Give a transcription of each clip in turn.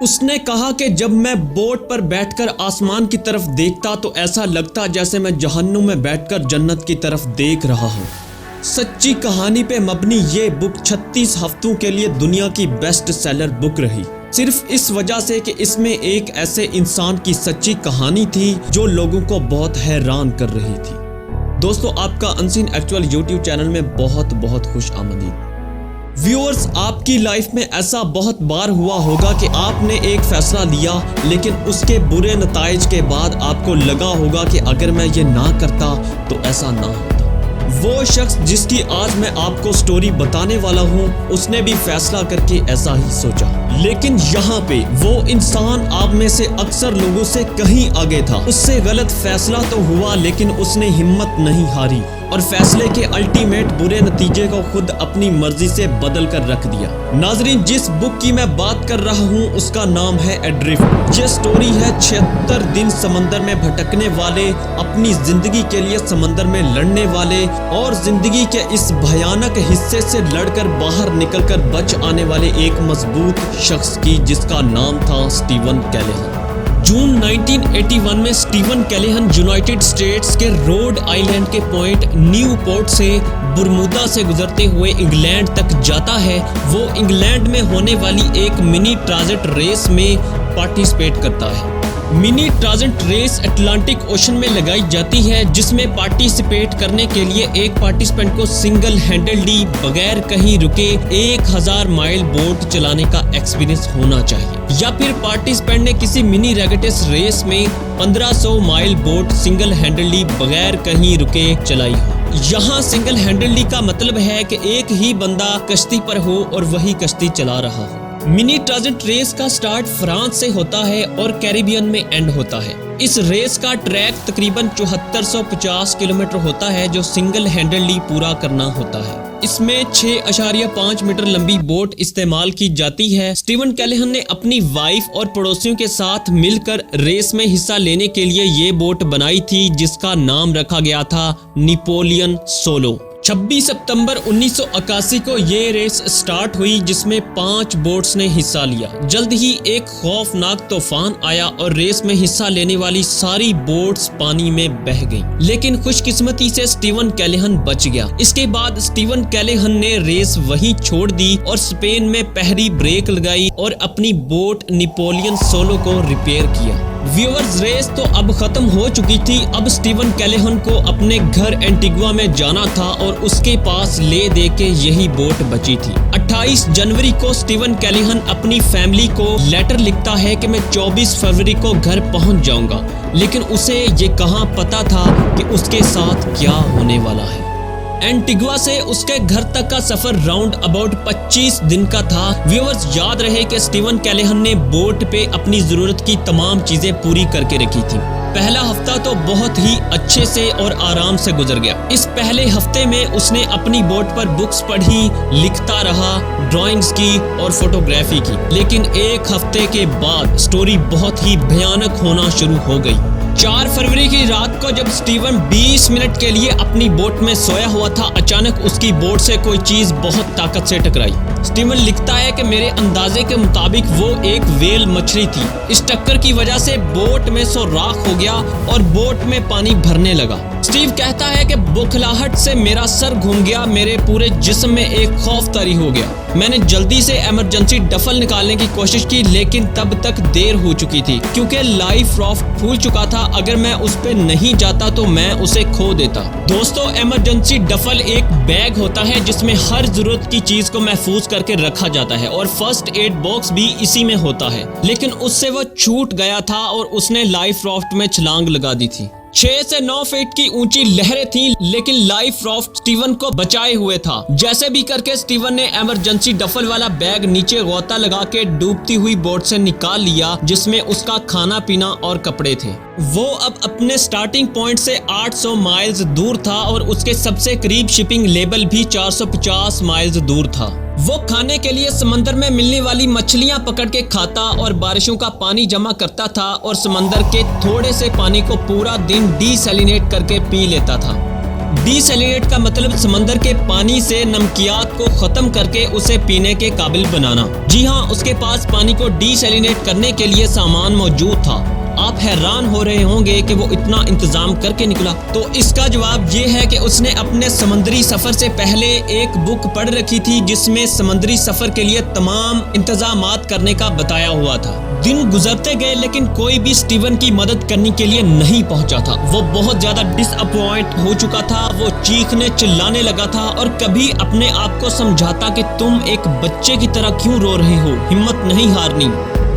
उसने कहा कि जब मैं बोट पर बैठकर आसमान की तरफ देखता तो ऐसा लगता जैसे मैं जहन्नुम में बैठकर जन्नत की तरफ देख रहा हूँ। सच्ची कहानी पे मबनी ये बुक 36 हफ्तों के लिए दुनिया की बेस्ट सेलर बुक रही, सिर्फ इस वजह से कि इसमें एक ऐसे इंसान की सच्ची कहानी थी जो लोगों को बहुत हैरान कर रही थी। दोस्तों, आपका अनसीन एक्चुअल यूट्यूब चैनल में बहुत बहुत खुश आमदीद। व्यूअर्स, आपकी लाइफ में ऐसा बहुत बार हुआ होगा कि आपने एक फैसला लिया लेकिन उसके बुरे नताइज के बाद आपको लगा होगा कि अगर मैं ये ना करता तो ऐसा ना होता। वो शख्स जिसकी आज मैं आपको स्टोरी बताने वाला हूँ, उसने भी फैसला करके ऐसा ही सोचा, लेकिन यहाँ पे वो इंसान आप में से अक्सर लोगों से कहीं आगे था। उससे गलत फैसला तो हुआ लेकिन उसने हिम्मत नहीं हारी और फैसले के अल्टीमेट बुरे नतीजे को खुद अपनी मर्जी से बदल कर रख दिया। नाजरीन, जिस बुक की मैं बात कर रहा हूँ उसका नाम है एड्रिफ्ट। ये स्टोरी है 76 दिन समंदर में भटकने वाले, अपनी जिंदगी के लिए समंदर में लड़ने वाले और जिंदगी के इस भयानक हिस्से से लड़कर बाहर निकलकर बच आने वाले एक मजबूत शख्स की, जिसका नाम था स्टीवन कैलेहन। जून 1981 में स्टीवन कैलेहन यूनाइटेड स्टेट्स के रोड आइलैंड के पॉइंट न्यूपोर्ट से बरमूदा से गुजरते हुए इंग्लैंड तक जाता है। वो इंग्लैंड में होने वाली एक मिनी ट्रांजिट रेस में पार्टिसिपेट करता है। Mini transit race Atlantic Ocean में लगाई जाती है, जिसमें पार्टिसिपेट करने के लिए एक पार्टिसिपेंट को सिंगल हैंडल्डी बगैर कहीं रुके 1000 माइल बोट चलाने का एक्सपीरियंस होना चाहिए, या फिर पार्टिसिपेंट ने किसी मिनी रेगेटेस रेस में 1500 माइल बोट सिंगल हैंडल्डी बगैर कहीं रुके चलाई हो। यहाँ सिंगल हैंडल्डी का मतलब है कि एक ही बंदा कश्ती पर हो और वही कश्ती चला रहा हो। मिनी ट्रांजिट रेस का स्टार्ट फ्रांस से होता है और कैरिबियन में एंड होता है। इस रेस का ट्रैक तकरीबन 7450 किलोमीटर होता है जो सिंगल हैंडल्डी पूरा करना होता है। इसमें 6.5 मीटर लंबी बोट इस्तेमाल की जाती है। स्टीवन कैलेहन ने अपनी वाइफ और पड़ोसियों के साथ मिलकर रेस में हिस्सा लेने के लिए ये बोट बनाई थी, जिसका नाम रखा गया था नेपोलियन सोलो। 26 सितंबर 1981 को ये रेस स्टार्ट हुई, जिसमें 5 बोट्स ने हिस्सा लिया। जल्द ही एक खौफनाक तूफान आया और रेस में हिस्सा लेने वाली सारी बोट्स पानी में बह गईं। लेकिन खुशकिस्मती से स्टीवन कैलेहन बच गया। इसके बाद स्टीवन कैलेहन ने रेस वहीं छोड़ दी और स्पेन में पहली ब्रेक लगाई और अपनी बोट नेपोलियन सोलो को रिपेयर किया। व्यूअर्स, रेस तो अब खत्म हो चुकी थी। अब स्टीवन कैलेहन को अपने घर एंटीगुआ में जाना था और उसके पास ले दे के यही बोट बची थी। 28 जनवरी को स्टीवन कैलेहन अपनी फैमिली को लेटर लिखता है कि मैं 24 फरवरी को घर पहुंच जाऊंगा, लेकिन उसे ये कहां पता था कि उसके साथ क्या होने वाला है। एंटीगुआ से उसके घर तक का सफर राउंड अबाउट 25 दिन का था। व्यूअर्स, याद रहे कि स्टीवन कैलेहन ने बोट पे अपनी जरूरत की तमाम चीजें पूरी करके रखी थी। पहला हफ्ता तो बहुत ही अच्छे से और आराम से गुजर गया। इस पहले हफ्ते में उसने अपनी बोट पर बुक्स पढ़ी, लिखता रहा, ड्राइंग्स की और फोटोग्राफी की। लेकिन एक हफ्ते के बाद स्टोरी बहुत ही भयानक होना शुरू हो गई। 4 फरवरी की रात को जब स्टीवन 20 मिनट के लिए अपनी बोट में सोया हुआ था, अचानक उसकी बोट से कोई चीज बहुत ताकत से टकराई। स्टीवन लिखता है कि मेरे अंदाजे के मुताबिक वो एक व्हेल मछली थी। इस टक्कर की वजह से बोट में सुराख हो गया और बोट में पानी भरने लगा। स्टीव कहता है कि बौखलाहट से मेरा सर घूम गया, मेरे पूरे जिस्म में एक खौफ तारी हो गया। मैंने जल्दी से इमरजेंसी डफल निकालने की कोशिश की, लेकिन तब तक देर हो चुकी थी क्योंकि लाइफ राफ्ट फूल चुका था। अगर मैं उस पे नहीं जाता तो मैं उसे खो देता। दोस्तों, इमरजेंसी डफल एक बैग होता है जिसमें हर जरूरत की चीज को महफूज करके रखा जाता है और फर्स्ट एड बॉक्स भी इसी में होता है। लेकिन उससे वो छूट गया था और उसने लाइफ राफ्ट में छलांग लगा दी थी। 6 से 9 फीट की ऊंची लहरें थीं, लेकिन लाइफ राफ्ट स्टीवन को बचाए हुए था। जैसे भी करके स्टीवन ने इमरजेंसी डफल वाला बैग नीचे गोता लगा के डूबती हुई बोट से निकाल लिया, जिसमें उसका खाना पीना और कपड़े थे। वो अब अपने स्टार्टिंग पॉइंट से 800 माइल्स दूर था और उसके सबसे करीब शिपिंग लेबल भी 450 माइल्स दूर था। वो खाने के लिए समंदर में मिलने वाली मछलियां पकड़ के खाता और बारिशों का पानी जमा करता था और समंदर के थोड़े से पानी को पूरा दिन डीसैलिनेट करके पी लेता था। डिसैलिनेट का मतलब समंदर के पानी से नमकियात को खत्म करके उसे पीने के काबिल बनाना। जी हाँ, उसके पास पानी को डिसैलिनेट करने के लिए सामान मौजूद था। आप हैरान हो रहे होंगे कि वो इतना इंतजाम करके निकला। तो इसका जवाब ये है कि उसने अपने समुद्री सफर से पहले एक बुक पढ़ रखी थी जिसमें समुद्री सफर के लिए तमाम इंतजामात करने का बताया हुआ था। दिन गुजरते गए लेकिन कोई भी स्टीवन की मदद करने के लिए नहीं पहुंचा था। वो बहुत ज्यादा डिसअपॉइंट हो चुका था। वो चीखने चिल्लाने लगा था और कभी अपने आप को समझाता कि तुम एक बच्चे की तरह क्यों रो रहे हो, हिम्मत नहीं हारनी।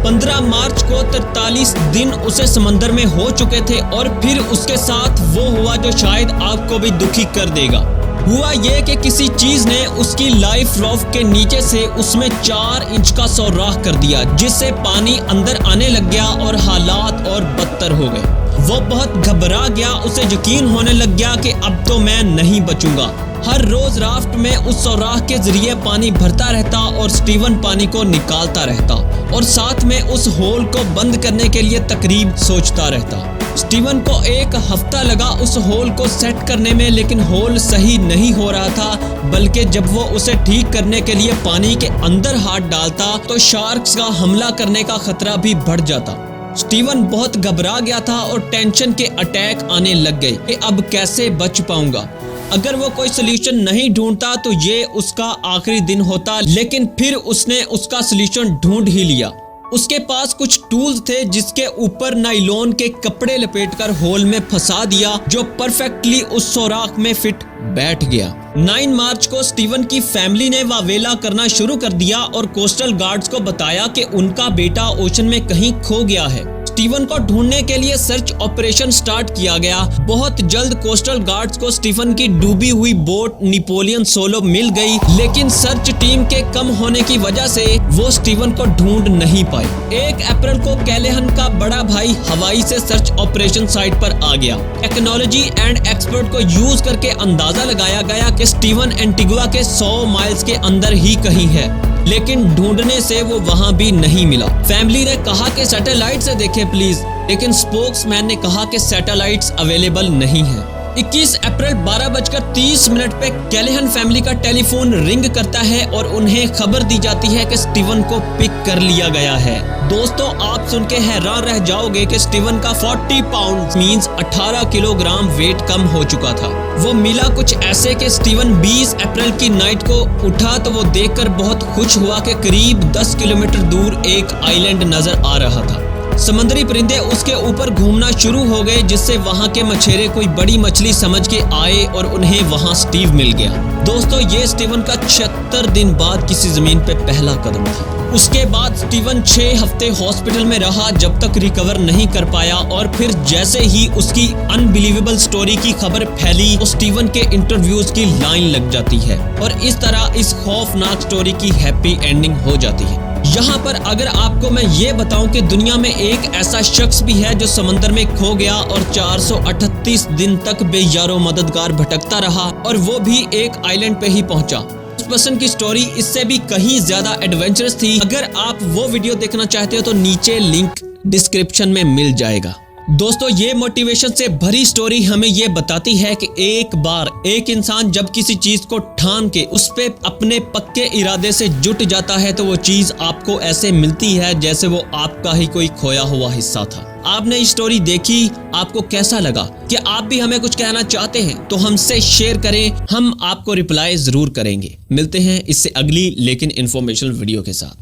15 मार्च को 43 दिन उसे समंदर में हो चुके थे और फिर उसके साथ वो हुआ जो शायद आपको भी दुखी कर देगा। हुआ ये कि किसी चीज ने उसकी लाइफ राफ्ट के नीचे से उसमें 4 इंच का सुराख कर दिया, जिससे पानी अंदर आने लग गया और हालात और बदतर हो गए। वो बहुत घबरा गया। उसे यकीन होने लग गया कि अब तो मैं नहीं बचूंगा। हर रोज राफ्ट में उस सुराख के जरिए पानी भरता रहता और स्टीवन पानी को निकालता रहता और साथ में उस होल को बंद करने के लिए तकरीब सोचता रहता। स्टीवन को 1 हफ्ता लगा उस होल को सेट करने में, लेकिन होल सही नहीं हो रहा था, बल्कि जब वो उसे ठीक करने के लिए पानी के अंदर हाथ डालता तो शार्क्स का हमला करने का खतरा भी बढ़ जाता। स्टीवन बहुत घबरा गया था और टेंशन के अटैक आने लग गए कि अब कैसे बच पाऊंगा। अगर वो कोई सोल्यूशन नहीं ढूंढता तो ये उसका आखिरी दिन होता, लेकिन फिर उसने उसका सोल्यूशन ढूंढ ही लिया। उसके पास कुछ टूल्स थे जिसके ऊपर नायलॉन के कपड़े लपेटकर होल में फंसा दिया, जो परफेक्टली उस सुराख में फिट बैठ गया। 9 मार्च को स्टीवन की फैमिली ने वावेला करना शुरू कर दिया और कोस्टल गार्ड्स को बताया कि उनका बेटा ओशन में कहीं खो गया है। स्टीवन को ढूंढने के लिए सर्च ऑपरेशन स्टार्ट किया गया। बहुत जल्द कोस्टल गार्ड्स को स्टीवन की डूबी हुई बोट नेपोलियन सोलो मिल गई, लेकिन सर्च टीम के कम होने की वजह से वो स्टीवन को ढूंढ नहीं पाए। 1 अप्रैल को कैलेहन का बड़ा भाई हवाई से सर्च ऑपरेशन साइट पर आ गया। टेक्नोलॉजी एंड एक्सपर्ट को यूज करके अंदाजा लगाया गया कि स्टीवन एंटीगुआ के 100 माइल्स के अंदर ही कहीं है, लेकिन ढूंढने से वो वहां भी नहीं मिला। फैमिली ने कहा कि सैटेलाइट से देखें प्लीज, लेकिन स्पोक्समैन ने कहा कि सैटेलाइट्स अवेलेबल नहीं है। 21 अप्रैल 12:30 पे कैलेहन फैमिली का टेलीफोन रिंग करता है और उन्हें खबर दी जाती है कि स्टीवन को पिक कर लिया गया है। दोस्तों, आप सुन के हैरान रह जाओगे कि स्टीवन का 40 पाउंड मींस 18 किलोग्राम वेट कम हो चुका था। वो मिला कुछ ऐसे कि स्टीवन 20 अप्रैल की नाइट को उठा तो वो देखकर बहुत खुश हुआ कि करीब 10 किलोमीटर दूर एक आइलैंड नजर आ रहा था। समुद्री परिंदे उसके ऊपर घूमना शुरू हो गए, जिससे वहां के मछेरे कोई बड़ी मछली समझ के आए और उन्हें वहां स्टीव मिल गया। दोस्तों, ये स्टीवन का 76 दिन बाद किसी जमीन पे पहला कदम था। उसके बाद स्टीवन 6 हफ्ते हॉस्पिटल में रहा जब तक रिकवर नहीं कर पाया, और फिर जैसे ही उसकी अनबिलीवेबल स्टोरी की खबर फैली तो स्टीवन के इंटरव्यूज की लाइन लग जाती है और इस तरह इस खौफनाक स्टोरी की हैप्पी एंडिंग हो जाती है। यहाँ पर अगर आपको मैं ये बताऊं कि दुनिया में एक ऐसा शख्स भी है जो समंदर में खो गया और 438 दिन तक बेयारो मददगार भटकता रहा और वो भी एक आइलैंड पे ही पहुंचा। उस पर्सन की स्टोरी इससे भी कहीं ज्यादा एडवेंचरस थी। अगर आप वो वीडियो देखना चाहते हो तो नीचे लिंक डिस्क्रिप्शन में मिल जाएगा। दोस्तों, ये मोटिवेशन से भरी स्टोरी हमें ये बताती है कि एक बार एक इंसान जब किसी चीज को ठान के उस पे अपने पक्के इरादे से जुट जाता है तो वो चीज आपको ऐसे मिलती है जैसे वो आपका ही कोई खोया हुआ हिस्सा था। आपने ये स्टोरी देखी, आपको कैसा लगा? क्या आप भी हमें कुछ कहना चाहते हैं तो हमसे शेयर करें, हम आपको रिप्लाई जरूर करेंगे। मिलते हैं इससे अगली लेकिन इंफॉर्मेशनल वीडियो के साथ।